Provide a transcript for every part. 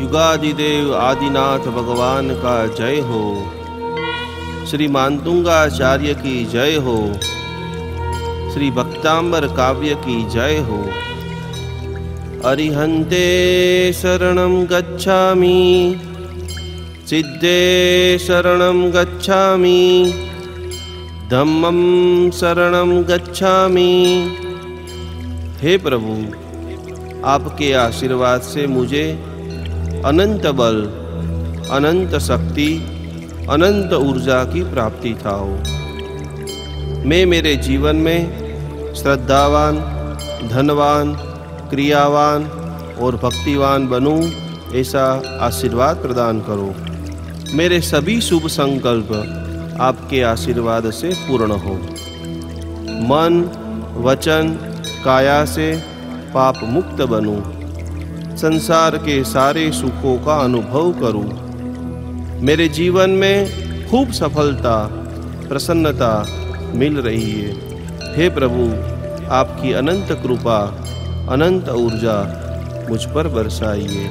युगादिदेव आदिनाथ भगवान का जय हो। श्री मातुंगाचार्य की जय हो। श्री भक्तांबर काव्य की जय हो। अरिहन्ते शरणं गच्छामि, सिद्धे शरणं गच्छामि, धम्मं शरणं गच्छामि। हे प्रभु, आपके आशीर्वाद से मुझे अनंत बल, अनंत शक्ति, अनंत ऊर्जा की प्राप्ति था हो। मैं मेरे जीवन में श्रद्धावान, धनवान, क्रियावान और भक्तिवान बनूं, ऐसा आशीर्वाद प्रदान करो। मेरे सभी शुभ संकल्प आपके आशीर्वाद से पूर्ण हो। मन, वचन, काया से पाप मुक्त बनूं, संसार के सारे सुखों का अनुभव करूं। मेरे जीवन में खूब सफलता, प्रसन्नता मिल रही है। हे प्रभु, आपकी अनंत कृपा, अनंत ऊर्जा मुझ पर बरसाइए।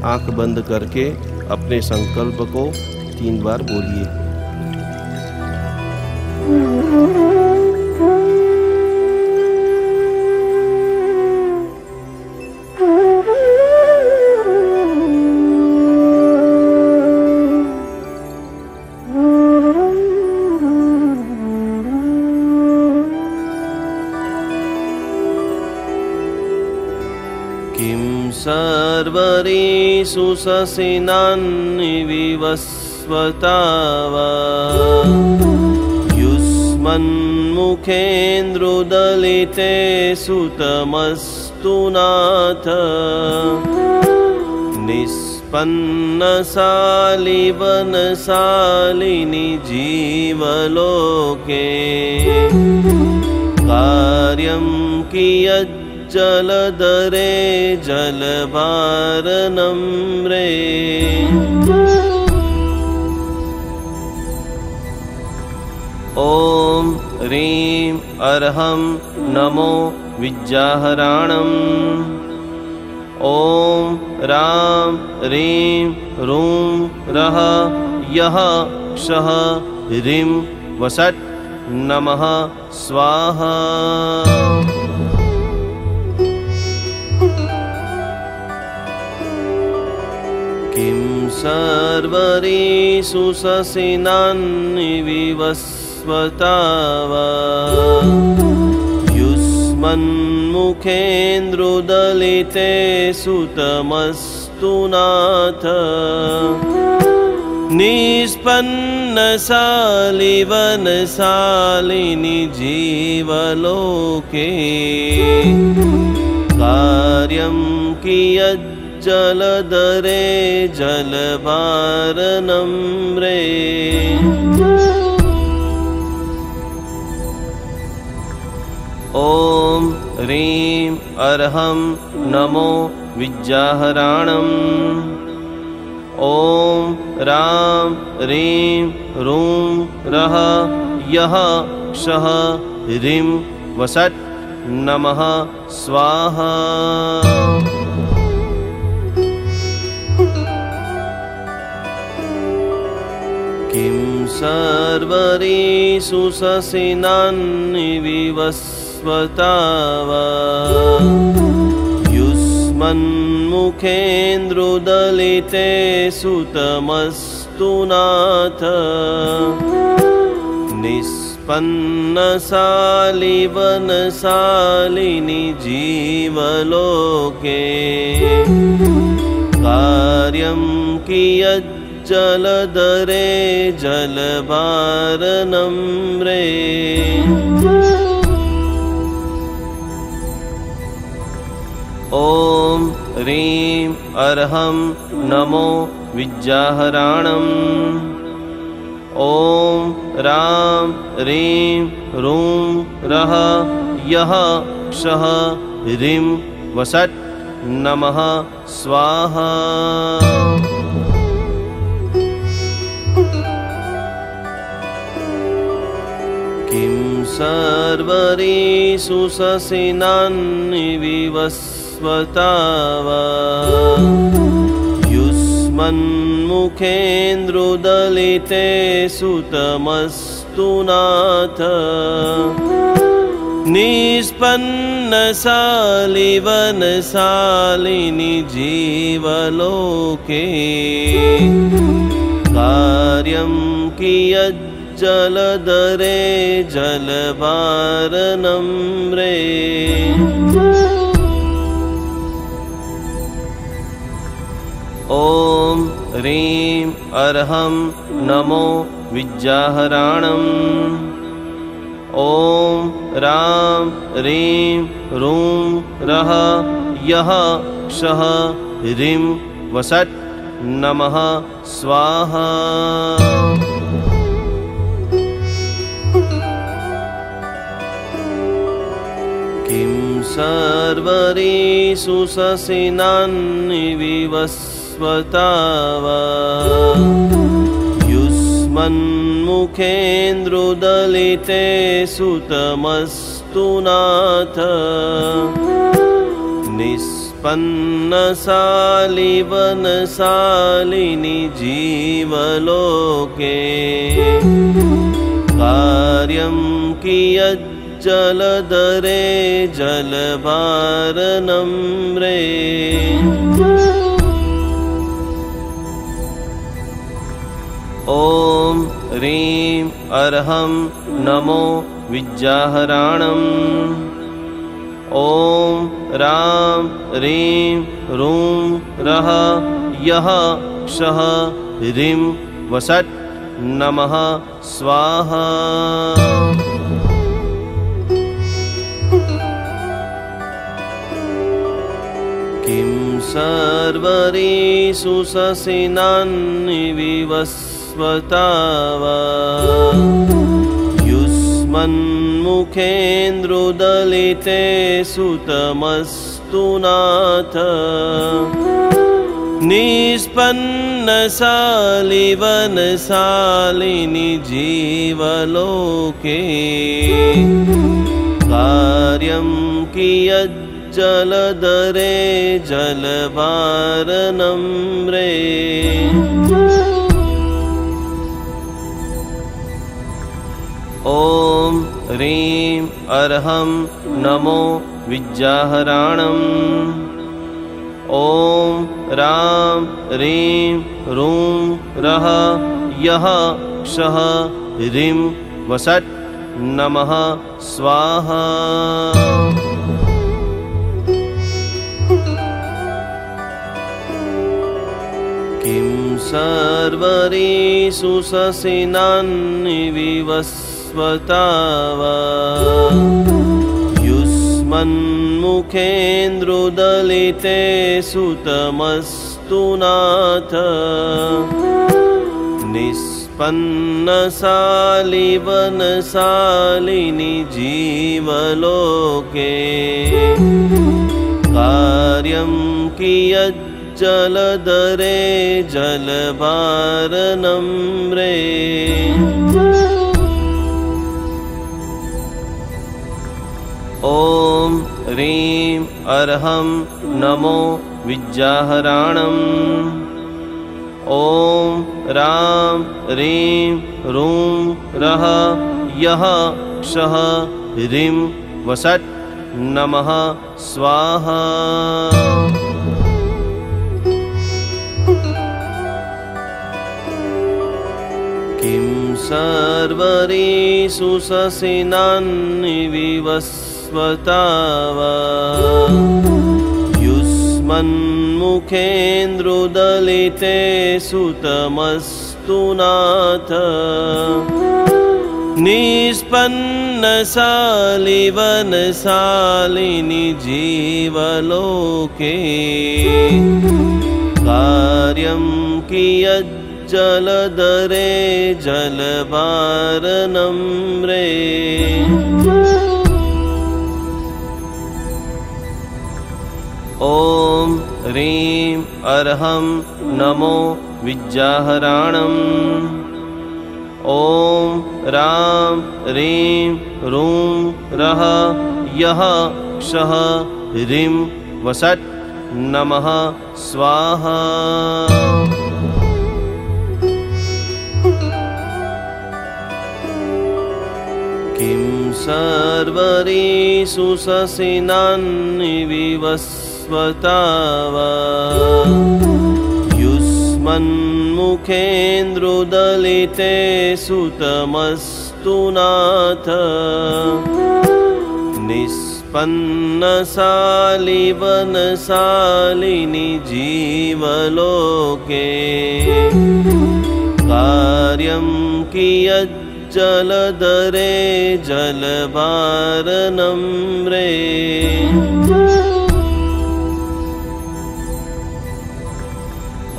आंख बंद करके अपने संकल्प को 3 बार बोलिए। किं सर्वरेषु शशिनानि विवस्वता वा, युष्मन्मुखेन्द्रोदलिते सुतमस्तु नाथ। निष्पन्नशालिवनशालिनि जीवलोके, कार्यं कियत् जलधरे जलभारनम्रे। ॐ ह्रीं अर्हं नमो विद्याहराणम्। ॐ रां ह्रीं रूं रः यः क्षः ह्रीं वषट् नमः स्वाहा। किं सर्वरेषु शशिनानि विवस्वता वा, युष्मन्मुखेन्द्रोदलिते सुतमस्तु नाथ। निष्पन्नशालिवनशालिनि जीवलोके, कार्यं कियत् जलधरे जलभारनम्रे। ॐ ह्रीं अर्हं नमो विद्याहराणम्। ॐ रां ह्रीं रूं रः यः क्षः ह्रीं वषट् नमः स्वाहा। किं सर्वरेषु शशिनानि विवस्वता वा, युष्मन्मुखेन्द्रोदलिते सुतमस्तु नाथ। निष्पन्नशालिवनशालिनि जीवलोके, कार्यं कियत् जलधरे जलभारनम्रे। ॐ ह्रीं अर्हं नमो विद्याहराणम्। ॐ रां ह्रीं रूं रः यः क्षः ह्रीं वषट् नमः स्वाहा। किं सर्वरेषु शशिनानि विवस्वता वा, युष्मन्मुखेन्द्रुदलिते सुतमस्तु नाथ निष्पन्नशालिवनशालिनि जीवलोके कार्यं कियज्जलधरे जलवारनम्रे ॐ ह्रीं अर्हं नमो विद्याहराणम् ॐ रां ह्रीं रूं रः यः क्षः ह्रीं वषट् नमः स्वाहा। किं सर्वरीषु शशिनानि विवस्वतावा युष्मन्मुखेन्द्रुदलिते सुतमस्तु नाथ निष्पन्नशालिवनशालिनि जीवलोके कार्यं कियज्जलधरे जलवारनम्रे ॐ ह्रीं अर्हं नमो विद्याहराणम् ॐ रां ह्रीं रूं रः यः क्षः ह्रीं वषट् नमः स्वाहा। किं सर्वरीषु शशिनानि विवस्वतावा युष्मन्मुखेन्द्रुदलिते सुतमस्तु नाथ निष्पन्नशालिवनशालिनि जीवलोके कार्यं कियज्जलधरे जलवारनम्रे ॐ ह्रीं अर्हं नमो विद्याहराणम् ॐ रां ह्रीं रूं रः यः क्षः ह्रीं वषट् नमः स्वाहा। किं सर्वरीषु शशिनानि विवस्वतावा युष्मन्मुखेन्द्रुदलिते सुतमस्तु नाथ निष्पन्नशालिवनशालिनि जीवलोके कार्यं कियज्जलधरे जलवारनम्रे ॐ ह्रीं अर्हं नमो विद्याहराणम् ॐ रां ह्रीं रूं रः यः क्षः ह्रीं वषट् नमः स्वाहा। किं सर्वरीषु शशिनानि विवस्वतावा युष्मन्मुखेन्द्रुदलिते सुतमस्तु नाथ निष्पन्नशालिवनशालिनि जीवलोके कार्यं कियज्जलधरे जलवारनम्रे ॐ ह्रीं अर्हं नमो विद्याहराणम् ॐ रां ह्रीं रूं रः यः क्षः ह्रीं वषट् नमः स्वाहा। सर्वरीषु शशिनान्निविवस्वतावा युष्मन्मुखेन्द्रुदलिते सुतमस्तु नाथ निष्पन्नशालिवनशालिनि जीवलोके कार्यं कियज्जलधरे जलवारनम्रे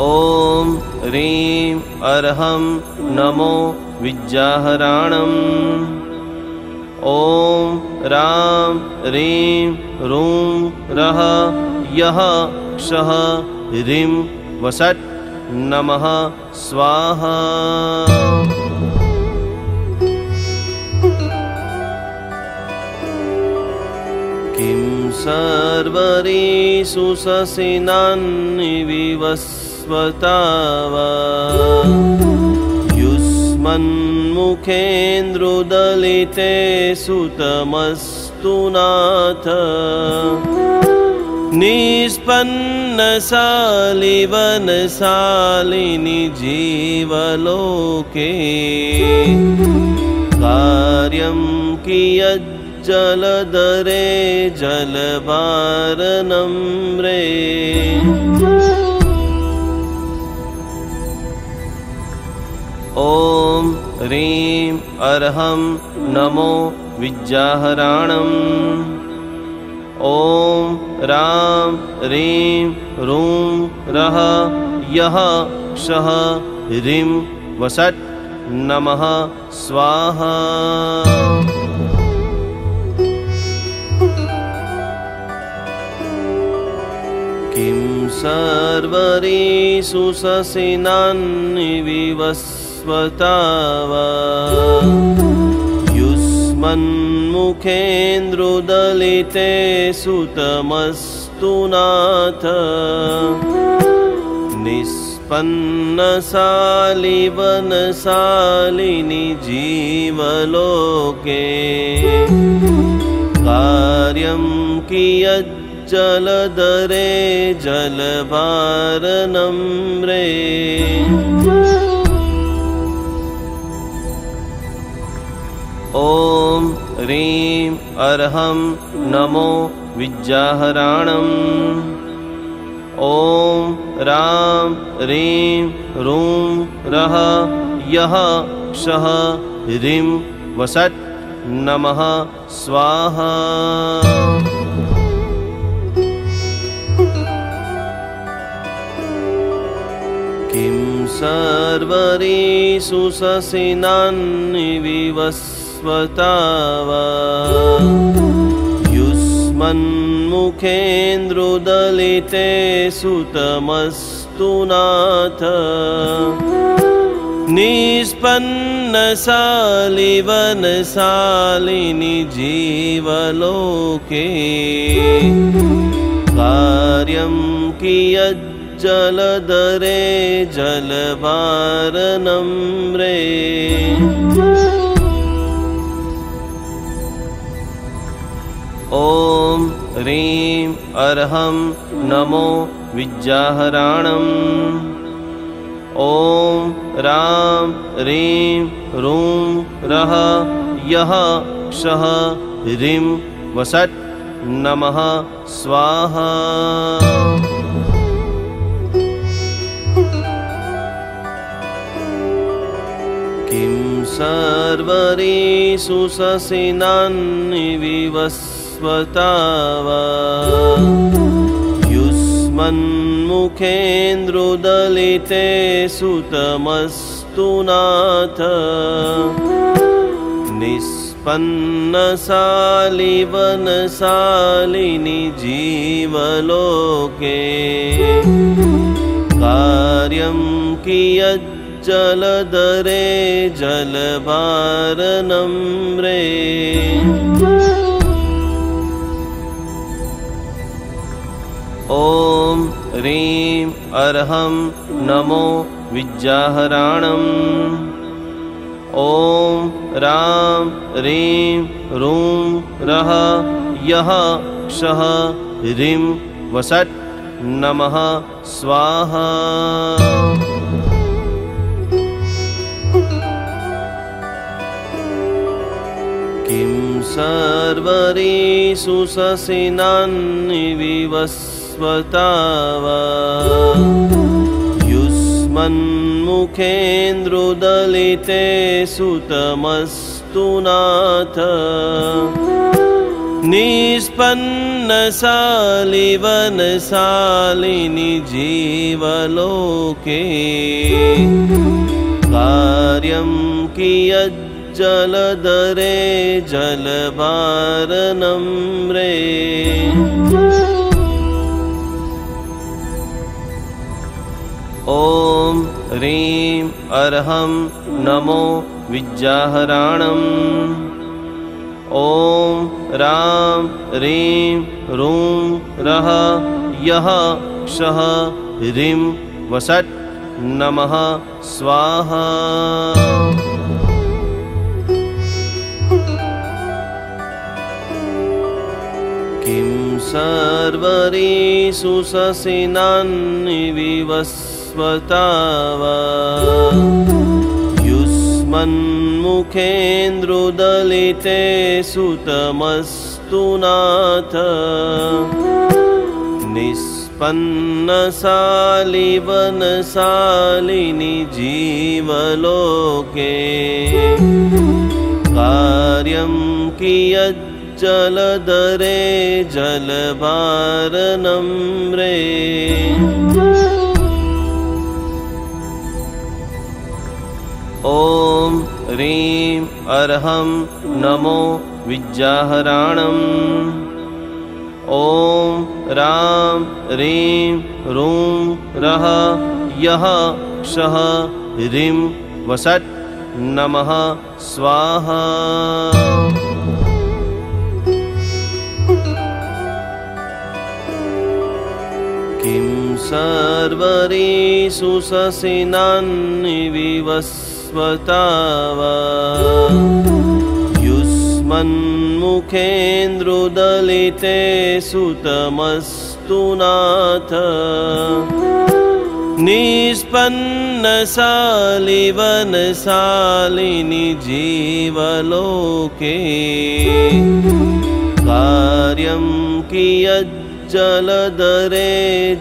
ॐ ह्रीं अर्हं नमो विद्याहराणम् ॐ रां ह्रीं रूं रः यः क्षः ह्रीं वषट् नमः स्वाहा। किं सर्वरीषु शशिनान्निविवस्वतावा युष्मन्मुखेन्द्रुदलिते सुतमस्तु नाथ निष्पन्नशालिवनशालिनि जीवलोके कार्यं कियज्जलधरे जलवारनम्रे ॐ ह्रीं अर्हं नमो विद्याहराणम् ॐ रां ह्रीं रूं रः यः क्षः ह्रीं वषट् नमः स्वाहा। किं सर्वरीषु शशिनान्निविवस्वतावा युष्मन्मुखेन्द्रुदलिते सुतमस्तु नाथ निष्पन्नशालिवनशालिनि जीवलोके कार्यं कियज्जलधरे जलवारनम्रे ॐ ह्रीं अर्हं नमो विद्याहराणम् ॐ रां ह्रीं रूं रः यः क्षः ह्रीं वषट् नमः स्वाहा। किं सर्वरीषु शशिनान्निविवस्वतावा युष्मन्मुखेन्द्रुदलिते सुतमस्तु नाथ निष्पन्नशालिवनशालिनि जीवलोके कार्यं कियज्जलधरे जलवारनम्रे ॐ ह्रीं अर्हं नमो विद्याहराणम् ॐ रां ह्रीं रूं रः यः क्षः ह्रीं वषट् नमः स्वाहा। किं सर्वरीषु शशिनान्निविवस्वतावा युष्मन्मुखेन्द्रुदलिते सुतमस्तु नाथ निष्पन्नशालिवनशालिनि जीवलोके कार्यं कियज्जलधरे जलवारनम्रे ॐ ह्रीं अर्हं नमो विद्याहराणम् ॐ रां ह्रीं रूं रः यः क्षः ह्रीं वसट् नमः स्वाहा। किं सर्वरीषु शशिनानि विवस्वतावा युष्मन्मुखेन्द्रुदलिते सुतमस्तु नाथ। निष्पन्नशालिवनशालिनि जीवलोके कार्यं कियज्जलधरे जलवारनम्रे। ॐ ह्रीं अर्हं नमो विद्याहराणम्। ॐ रां ह्रीं रूं रः यः क्षः ह्रीं वसट् नमः स्वाहा। किं सर्वरीषु शशिनानि विवस्वतावा युष्मन्मुखेन्द्रुदलिते सुतमस्तु नाथ। निष्पन्नशालिवनशालिनि जीवलोके कार्यं कियज्जलधरे जलवारनम्रे। ॐ ह्रीं अर्हं नमो विद्याहराणम्। ॐ रां ह्रीं रूं रः यः क्षः ह्रीं वसट् नमः स्वाहा। किं सर्वरीषु शशिनानि विवस्वतावा युष्मन्मुखेन्द्रुदलिते सुतमस्तु नाथ। निष्पन्नशालिवनशालिनि जीवलोके कार्यं कियज्जलधरे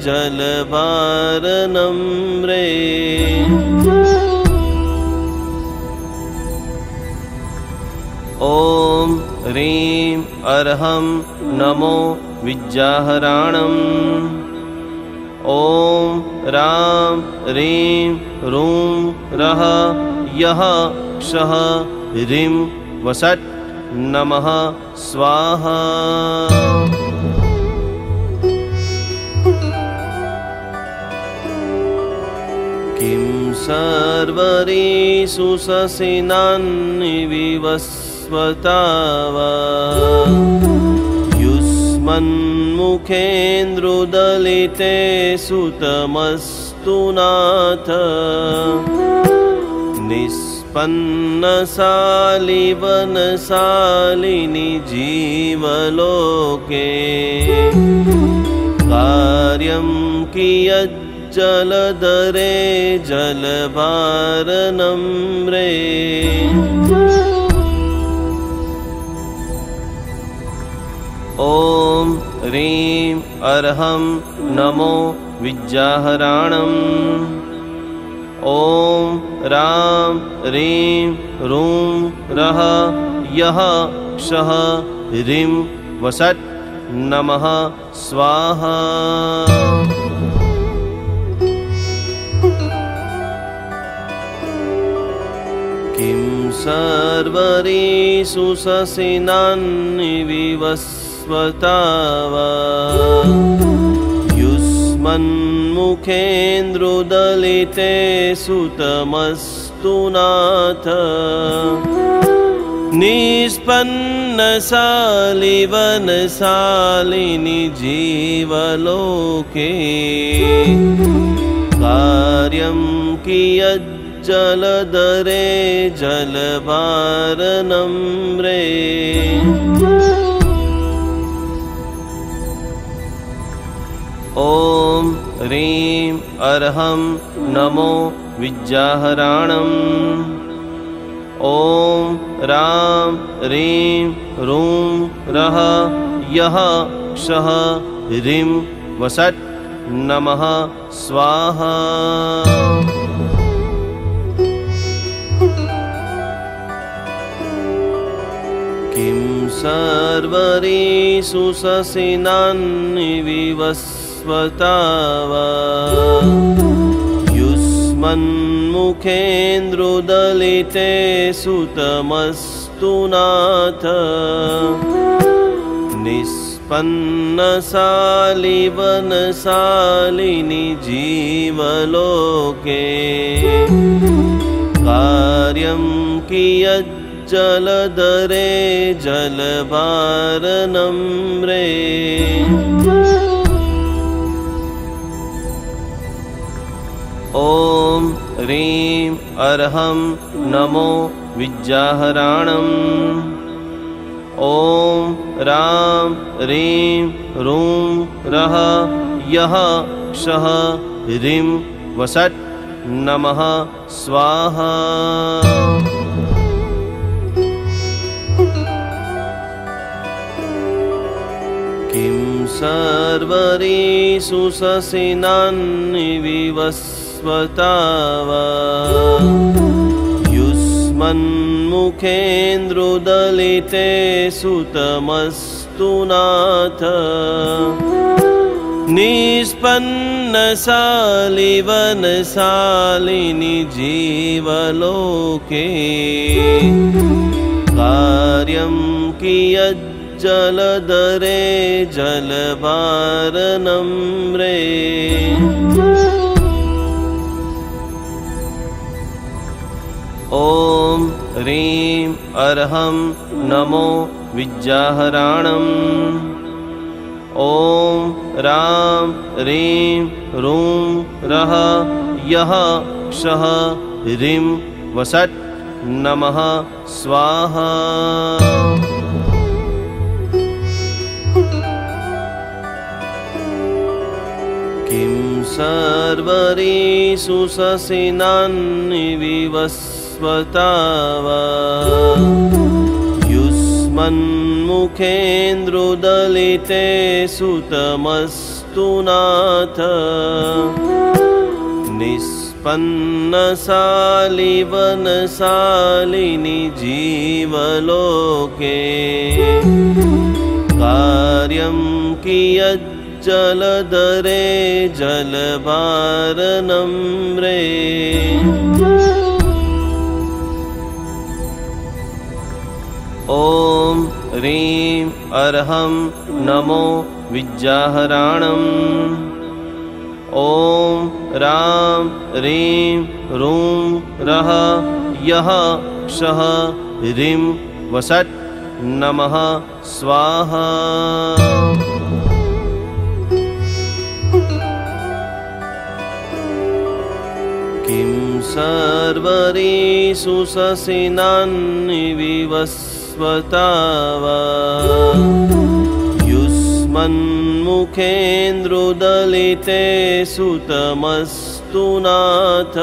जलवारनम्रे। ॐ ह्रीं अर्हं नमो विद्याहराणम्। ॐ रां ह्रीं रूं रः यः क्षः ह्रीं वसट् नमः स्वाहा। किं सर्वरीषु शशिनानि विवस्वतावा युष्मन्मुखेन्द्रुदलिते सुतमस्तु नाथ। निष्पन्नशालिवनशालिनि जीवलोके कार्यं कियज्जलधरे जलवारनम्रे। ॐ ह्रीं अर्हं नमो विद्याहराणम्। ॐ रां ह्रीं रूं रः यः क्षः ह्रीं वसट् नमः स्वाहा। किं सर्वरीषु शशिनानि विवस्वतावा युष्मन्मुखेन्द्रुदलिते सुतमस्तु नाथ। निष्पन्नशालिवनशालिनि जीवलोके कार्यं कियज्जलधरे यज्जलधरे जलभारनम्रे ॐ ह्रीं अर्हं नमो विद्याहराणम् ॐ रां ह्रीं रूं रः यः क्षः ह्रीं वसट् नमः स्वाहा। किं सर्वरीषु शशिनानि विवस्वतावा युष्मन्मुखेन्द्रोदलिते सुतमस्तु नाथ निष्पन्नशालिवनशालिनि जीवलोके कार्यं कियज्जलधरे जलभारनम्रे ॐ ह्रीं अर्हं नमो विद्याहराणम् ॐ रां ह्रीं रूं रः यः क्षः ह्रीं वसट् नमः स्वाहा। किं सर्वरीषु शशिनानि विवस्वतावा युष्मन्मुखेन्द्रोदलिते सुतमस्तु नाथ निष्पन्नशालिवनशालिनि जीवलोके कार्यं कियज्जलधरे जलभारनम्रे ॐ ह्रीं अर्हं नमो विद्याहराणम् ॐ रां ह्रीं रूं रः यः क्षः ह्रीं वसट् नमः स्वाहा। किं सर्वरीषु शशिनानि विवस्वतावा युष्मन्मुखेन्द्रोदलिते सुतमस्तु नाथ निष्पन्नशालिवनशालिनि जीवलोके कार्यं कियज्जलधरे जलभारनम्रे ॐ ह्रीं अर्हं नमो विद्याहराणम् ॐ रां ह्रीं रूं रः यः क्षः ह्रीं वसट् नमः स्वाहा। किं सर्वरीषु शशिनानि विवस्वतावा युष्मन्मुखेन्द्रोदलिते सुतमस्तु नाथ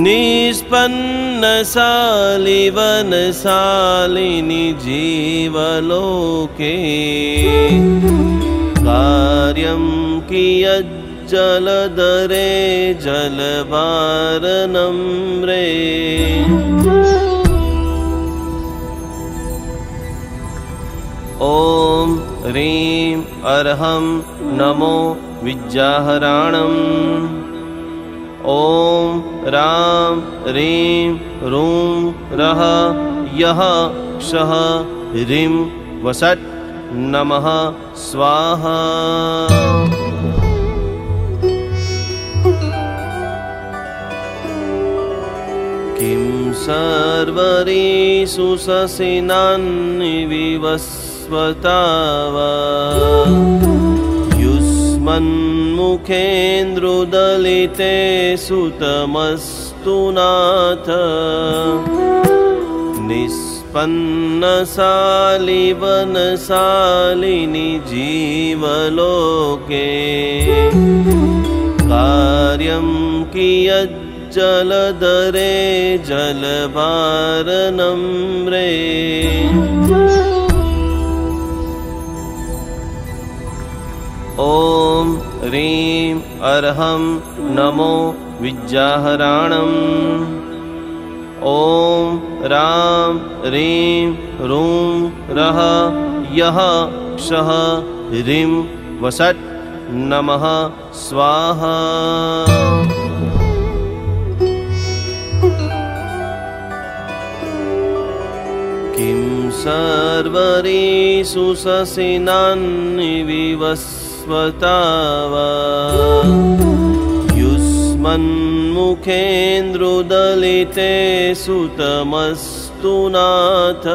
निष्पन्नशालिवनशालिनि जीवलोके कार्यं कियज्जलधरे जलभारनम्रे ॐ ह्रीं अर्हं नमो विद्याहराणम् ॐ रां ह्रीं रूं रः यः क्षः ह्रीं वसट् नमः स्वाहा। किं सर्वरीषु शशिनानि विवस्वतावा युष्मन्मुखेन्द्रोदलिते स्पन्मुखेन्द्रुदलिते सुतमस्तु नाथ निष्पन्नशालिवनशालिनि जीवलोके कार्यं कियज्जलधरे जलभारनम्रे ॐ ह्रीं अर्हं नमो विद्याहराणम् ॐ रां ह्रीं रूं रः यः क्षः ह्रीं वषट् नमः स्वाहा। किं सर्वरीषु शशिनान्निविवस्वता वा युष्मन्मुखेन्द्रुदलिते सुतमस्तु नाथ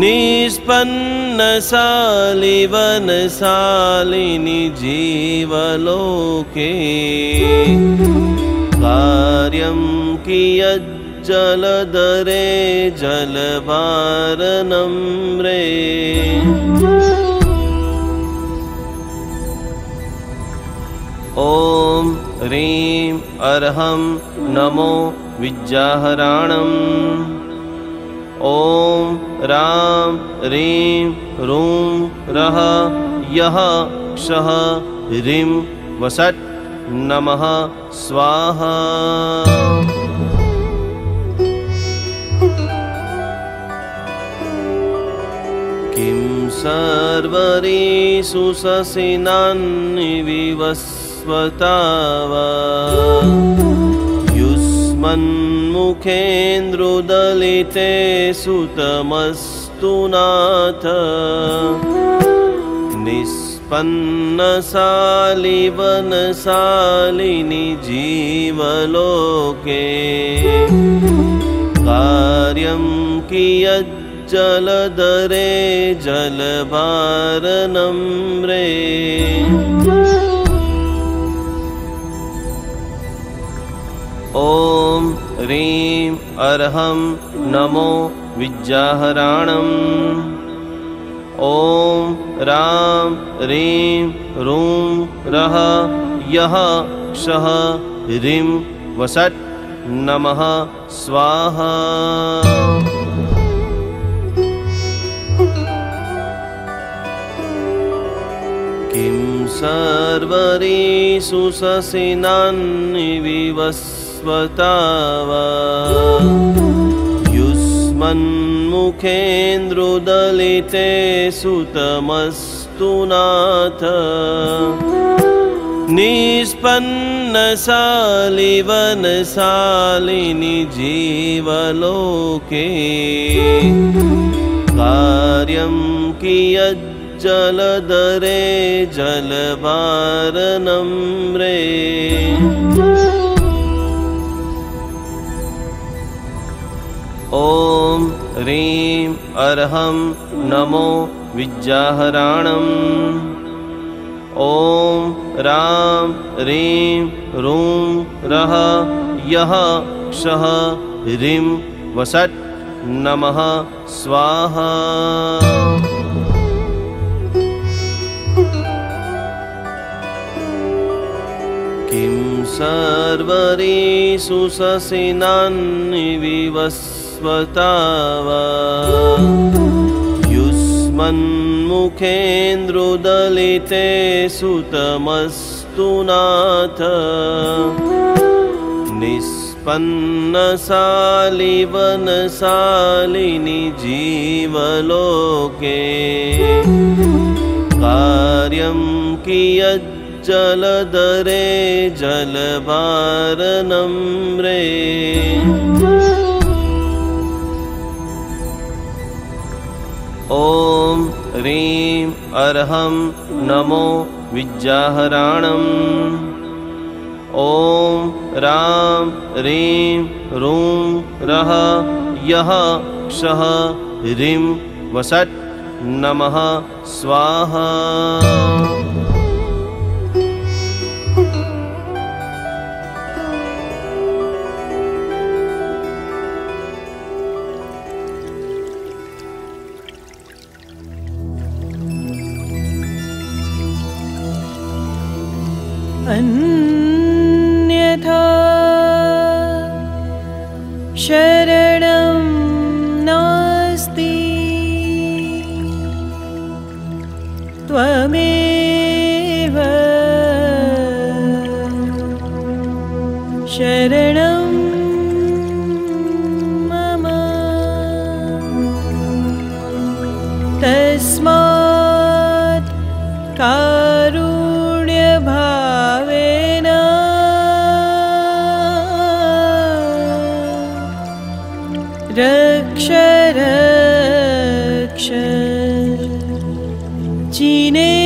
निष्पन्नशालिवनशालिनि जीवलोके कार्यं कियज्जलधरे जलभारनम्रे ॐ ह्रीं अर्हं नमो विद्याहराणम् ॐ रां ह्रीं रूं रः यः क्षः ह्रीं वषट् नमः स्वाहा। किं सर्वरीषु शशिनान्निविवस्वता वा युष्मन्मुखेन्द्रुदलिते सुतमस्तु नाथ निष्पन्नशालिवनशालिनि जीवलोके कार्यं कियज्जलधरे जलभारनम्रे ॐ ह्रीं अर्हं नमो विद्याहराणम् ॐ रां ह्रीं रूं रः यः क्षः ह्रीं वषट् नमः स्वाहा। किं सर्वरीषु शशिनान्निविवस्वता वा युष्मन्मुखेन्द्रुदलिते सुतमस्तु नाथ निष्पन्नशालिवनशालिनि जीवलोके कार्यं कियज्जलधरे जलभारनम्रे ॐ ह्रीं अर्हं नमो विद्याहराणम् ॐ रां ह्रीं रूं रः यः क्षः ह्रीं वषट् नमः स्वाहा। किं सर्वरीषु शशिनान्निविवस्वता वा युष्मन्मुखेन्द्रुदलिते सुतमस्तु नाथ निष्पन्नशालिवनशालिनि जीवलोके कार्यं कियज्जलधरे जलभारनम्रे ॐ ह्रीं अर्हं नमो विद्याहराणम् ॐ रां ह्रीं रूं रः यः क्षः ह्रीं वषट् नमः स्वाहा। अन्यथा शरणं नास्ति। त्वमेव शरणं मम। तस्मात् कारुण्यभावेन रक्ष रक्ष चिने